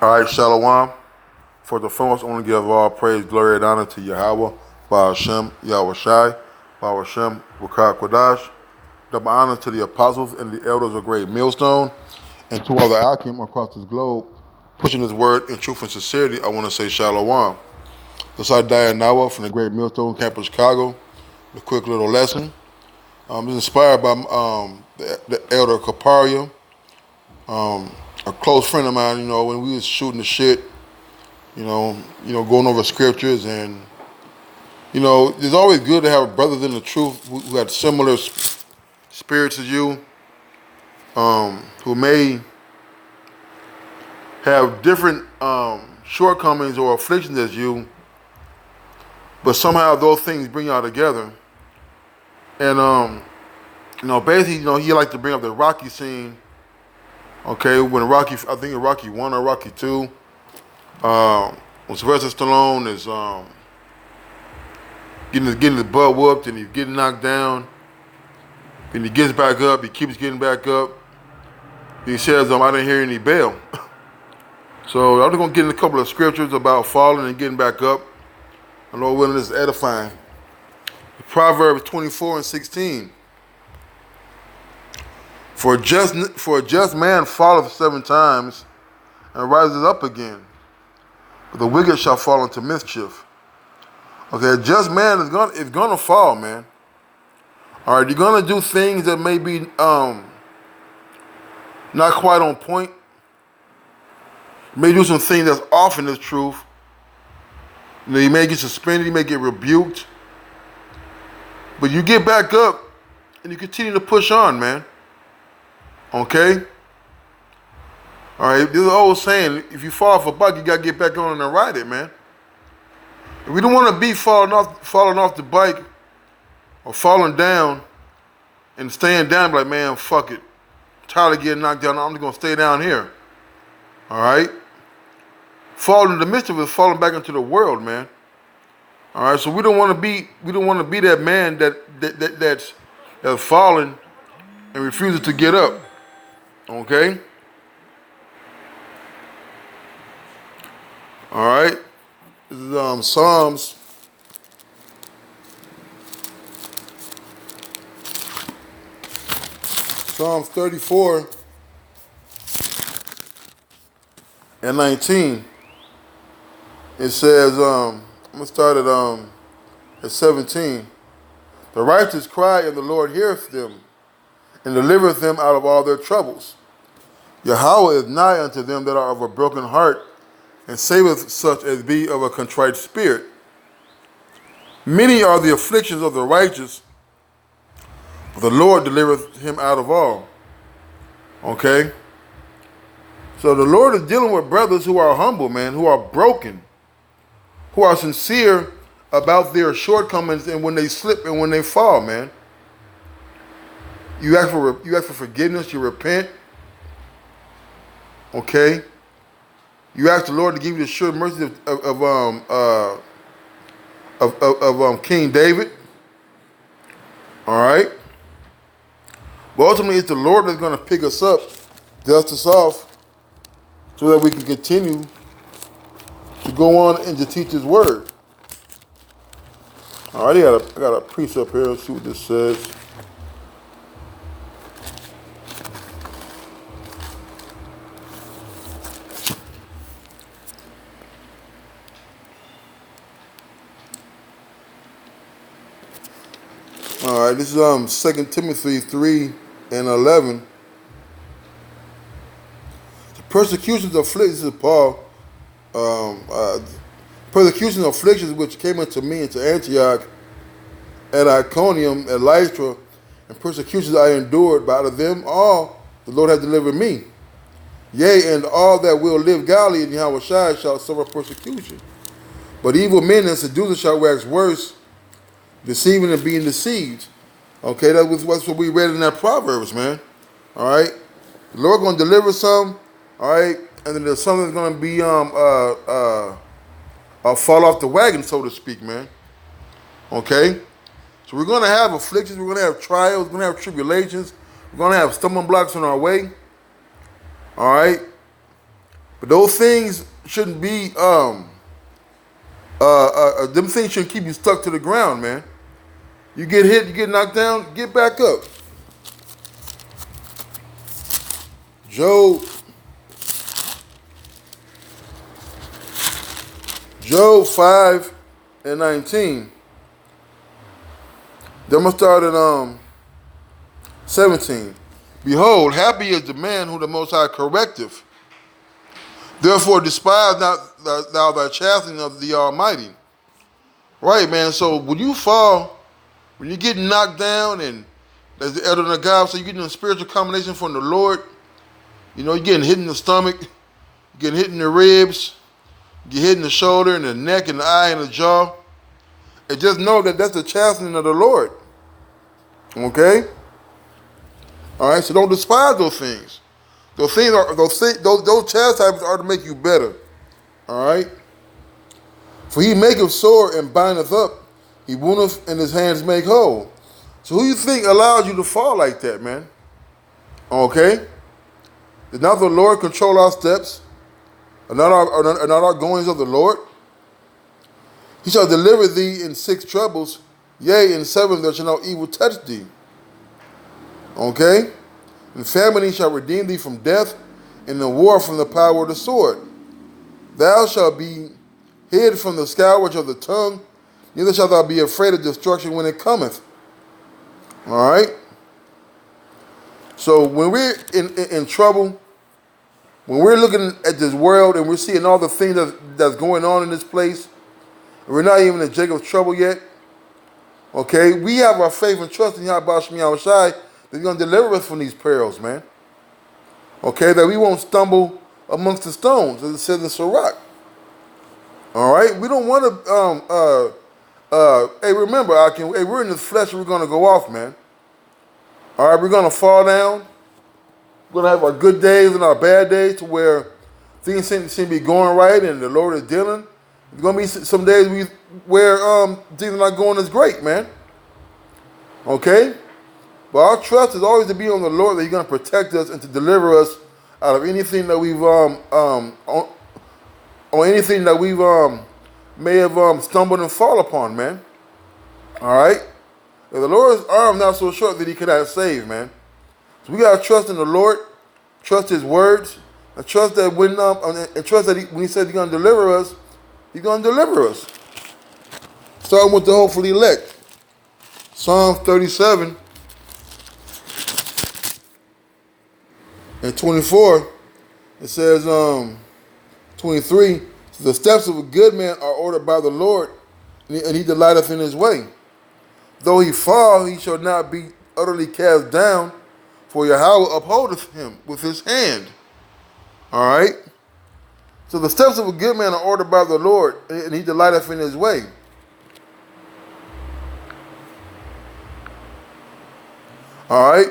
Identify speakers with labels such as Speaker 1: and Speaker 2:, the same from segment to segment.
Speaker 1: All right, Shalom. For the foremost, I want to give all praise, glory, and honor to Yahweh, Baal Shem, Yahweh Shai, Baal Shem, Wakar Kodash. Double honor to the apostles and the elders of Great Millstone, and to all the Akim across this globe, pushing His word in truth and sincerity. I want to say Shalom. This is Diane Nawa from the Great Millstone Campus, Chicago. A quick little lesson. It's inspired by the elder Kaparia, a close friend of mine. When we was shooting the shit. Going over scriptures, and it's always good to have brothers in the truth who have similar spirits as you, who may have different shortcomings or afflictions as you, but somehow those things bring y'all together. And basically, he liked to bring up the Rocky scene. Okay, when Rocky, I think in Rocky 1 or Rocky 2. When Sylvester Stallone is getting his butt whooped and he's getting knocked down, and he gets back up, he keeps getting back up. He says, I didn't hear any bell. So I'm just going to get in a couple of scriptures about falling and getting back up. And Lord willing, this is edifying. Proverbs 24:16. For a just man falleth 7 times and rises up again, but the wicked shall fall into mischief. Okay, a just man is gonna fall, man. All right, you're gonna do things that may be not quite on point. You may do some things that's off in this truth. You may get suspended, you may get rebuked, but you get back up and you continue to push on, man. Okay. All right, this is an old saying, if you fall off a bike, you got to get back on and ride it, man. We don't want to be falling off the bike or falling down and staying down like, man, fuck it. I'm tired of getting knocked down. I'm just going to stay down here. All right? Falling in the midst of it is falling back into the world, man. All right, so we don't want to be that man that's falling and refuses to get up. Okay? All right, this is Psalms 34 and 19. It says, I'm gonna start at 17. The righteous cry, and the Lord heareth them, and delivereth them out of all their troubles. Yahweh is nigh unto them that are of a broken heart, and saveth such as be of a contrite spirit. Many are the afflictions of the righteous, but the Lord delivereth him out of all. Okay? So the Lord is dealing with brothers who are humble, man, who are broken, who are sincere about their shortcomings and when they slip and when they fall, man. You ask for forgiveness, you repent. Okay? You ask the Lord to give you the sure mercy of King David. All right? But ultimately, it's the Lord that's going to pick us up, dust us off, so that we can continue to go on and to teach His word. All right, I got a precept here. Let's see what this says. All right, this is 2 Timothy 3 and 11. The persecutions of afflictions of Paul, persecutions and afflictions which came unto me into Antioch, at Iconium, at Lystra, and persecutions I endured, but out of them all the Lord hath delivered me. Yea, and all that will live godly in Yahweh Shai shall suffer persecution. But evil men and seducers shall wax worse, deceiving and being deceived. Okay, that's what we read in that Proverbs, man. All right, the Lord going to deliver some. All right, and then there's some that's going to be fall off the wagon, so to speak, man. Okay, so we're going to have afflictions, we're going to have trials, we're going to have tribulations, we're going to have stumbling blocks on our way. All right, But those things shouldn't be them things shouldn't keep you stuck to the ground, man. You get hit, you get knocked down, get back up. Job 5:19. Then I'm gonna start at 17. Behold, happy is the man who the Most High correcteth. Therefore despise not thou thy chastening of the Almighty. Right, man. So when you fall, when you get knocked down, and as the elder of God, so you're getting a spiritual combination from the Lord, you know, you're getting hit in the stomach, you're getting hit in the ribs, you're hit in the shoulder, and the neck, and the eye, and the jaw. And just know that that's the chastening of the Lord. Okay? All right, so don't despise those things. Those chastisements are to make you better. All right? For he maketh sore and bindeth up. He woundeth and his hands make whole. So who you think allows you to fall like that, man? Okay? Did not the Lord control our steps? Are not our goings of the Lord? He shall deliver thee in 6 troubles. Yea, in 7 there shall no evil touch thee. Okay? In famine he shall redeem thee from death, and in war from the power of the sword. Thou shalt be hid from the scourge of the tongue, neither shalt thou be afraid of destruction when it cometh. All right? So when we're in trouble, when we're looking at this world and we're seeing all the things that's going on in this place, and we're not even in Jacob's trouble yet, okay, we have our faith and trust in Yahweh Shem Yahushai that he's going to deliver us from these perils, man. Okay, that we won't stumble amongst the stones, as it says in Sirach. All right, we don't want to. Hey, remember, hey, we're in this flesh. We're gonna go off, man. All right, we're gonna fall down. We're gonna have our good days and our bad days, to where things seem to be going right, and the Lord is dealing. There's gonna be some days where things are not going as great, man. Okay, but our trust is always to be on the Lord, that He's gonna protect us and to deliver us out of anything that we've or anything that we've may have stumbled and fall upon, man. All right? The Lord's arm not so short that He cannot save, man. So we gotta trust in the Lord, trust His words, and trust that when He said He's gonna deliver us, He's gonna deliver us. Starting with the hopefully elect. Psalm 37 and 24. It says 23, so the steps of a good man are ordered by the Lord, and he delighteth in his way. Though he fall, he shall not be utterly cast down, for Yahweh upholdeth him with his hand. All right? So the steps of a good man are ordered by the Lord, and he delighteth in his way. All right?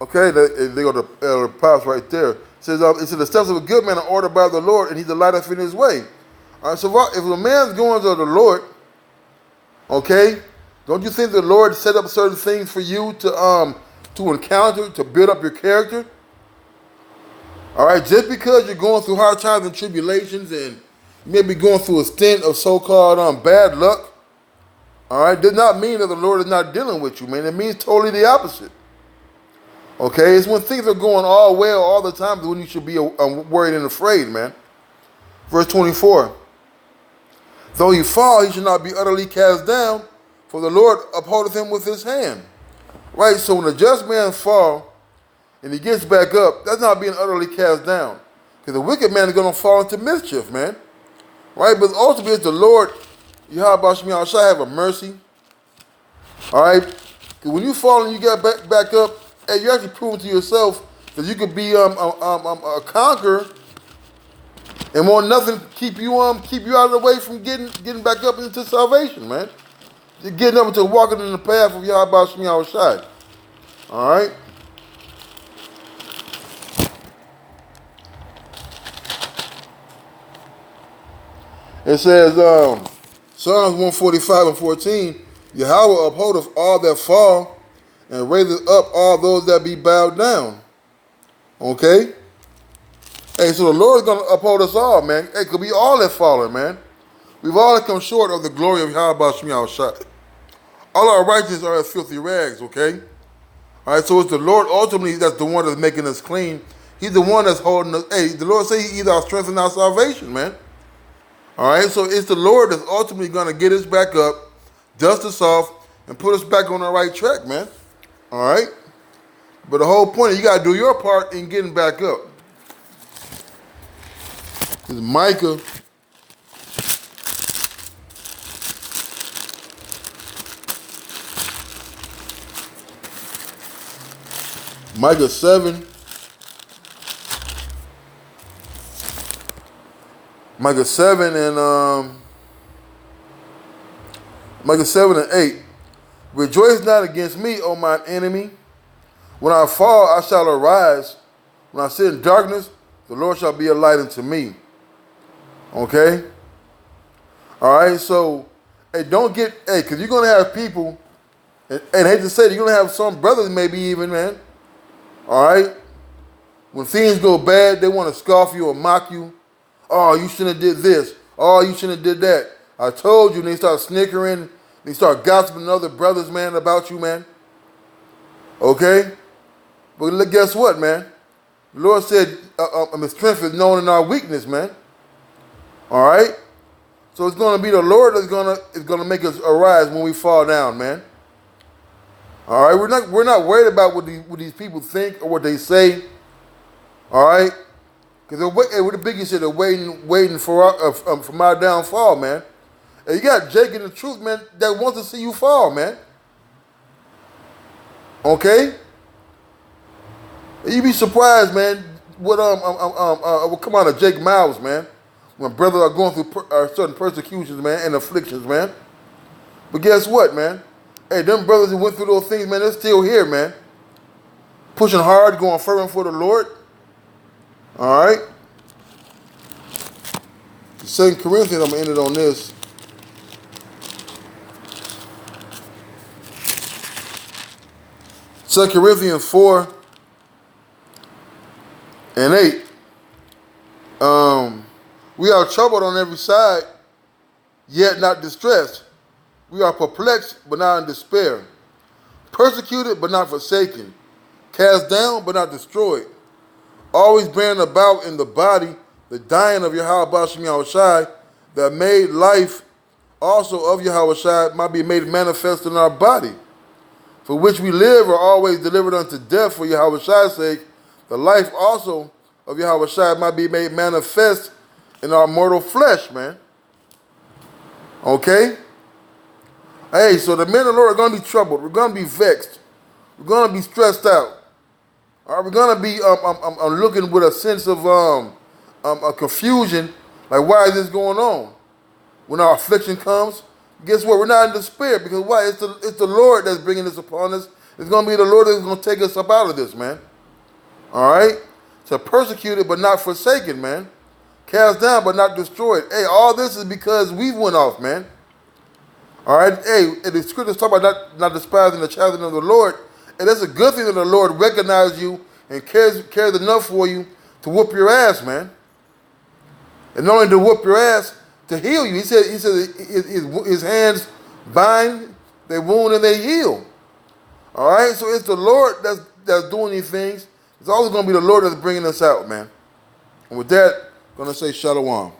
Speaker 1: Okay, they go to Pops right there. It says, the steps of a good man are ordered by the Lord, and he delighteth in his way. All right, so if a man's going to the Lord, okay, don't you think the Lord set up certain things for you to encounter, to build up your character? All right, just because you're going through hard times and tribulations, and you may be going through a stint of so-called bad luck, all right, does not mean that the Lord is not dealing with you, man. It means totally the opposite. Okay, it's when things are going all well all the time when you should be worried and afraid, man. Verse 24. Though he fall, he shall not be utterly cast down, for the Lord upholdeth him with his hand. Right, so when a just man fall and he gets back up, that's not being utterly cast down. Because the wicked man is going to fall into mischief, man. Right, but ultimately it's the Lord, Yahweh Shem Yahushai, have a mercy. All right, because when you fall and you get back up, hey, you're actually proving to yourself that you could be a conqueror, and won't nothing keep you out of the way from getting back up into salvation, man. You're getting up into walking in the path of Yahweh Shem Yahushai. All right. It says Psalms 145 and 14. Yahweh upholdeth all that fall, and raiseth up all those that be bowed down. Okay? Hey, so the Lord is going to uphold us all, man. Hey, because we all have fallen, man. We've all come short of the glory of Yahweh Shem Yahushua. All our righteousness are as filthy rags, okay? All right, so it's the Lord ultimately that's the one that's making us clean. He's the one that's holding us. Hey, the Lord say He's our strength and our salvation, man. All right, so it's the Lord that's ultimately going to get us back up, dust us off, and put us back on the right track, man. All right? But the whole point is you got to do your part in getting back up. This is Micah. Micah 7. Micah 7 and Micah 7 and 8. Rejoice not against me, O mine enemy. When I fall, I shall arise. When I sit in darkness, the Lord shall be a light unto me. Okay? All right, so, hey, don't get, hey, because you're going to have people, and I hate to say it, you're going to have some brothers maybe even, man. All right? When things go bad, they want to scoff you or mock you. Oh, you shouldn't have did this. Oh, you shouldn't have did that. I told you. And they start snickering. They start gossiping to other brothers, man, about you, man. Okay? But look, guess what, man? The Lord said, the strength is known in our weakness, man. All right? So it's going to be the Lord that's going to make us arise when we fall down, man. All right? We're not worried about what these people think or what they say. All right? Because what the biggest shit, they're waiting for my downfall, man. And you got Jake in the truth, man, that wants to see you fall, man. Okay? You be surprised, man, what come out of Jake mouths, man, when brothers are going through certain persecutions, man, and afflictions, man. But guess what, man? Hey, them brothers who went through those things, man, they're still here, man. Pushing hard, going fervent for the Lord. All right? 2 Corinthians, I'm going to end it on this. Second Corinthians 4 and 8. We are troubled on every side, yet not distressed. We are perplexed, but not in despair. Persecuted, but not forsaken. Cast down, but not destroyed. Always bearing about in the body the dying of Yahweh Shem Yahushai, that made life also of Yahushai might be made manifest in our body, for which we live are always delivered unto death for Yahushai's sake. The life also of Yahushai might be made manifest in our mortal flesh, man. Okay? Hey, so the men of the Lord are going to be troubled. We're going to be vexed. We're going to be stressed out. All right, we're going to be looking with a sense of a confusion, like, why is this going on? When our affliction comes, guess what? We're not in despair, because why? It's the Lord that's bringing this upon us. It's going to be the Lord that's going to take us up out of this, man. All right? So persecuted but not forsaken, man. Cast down but not destroyed. Hey, all this is because we went off, man. All right? Hey, and the scriptures talk about not despising the chastisement of the Lord. And that's a good thing that the Lord recognizes you and cares enough for you to whoop your ass, man. And not only to whoop your ass, to heal you. He said his hands bind, they wound, and they heal. All right? So it's the Lord that's doing these things. It's always going to be the Lord that's bringing us out, man. And with that, I'm going to say shalom.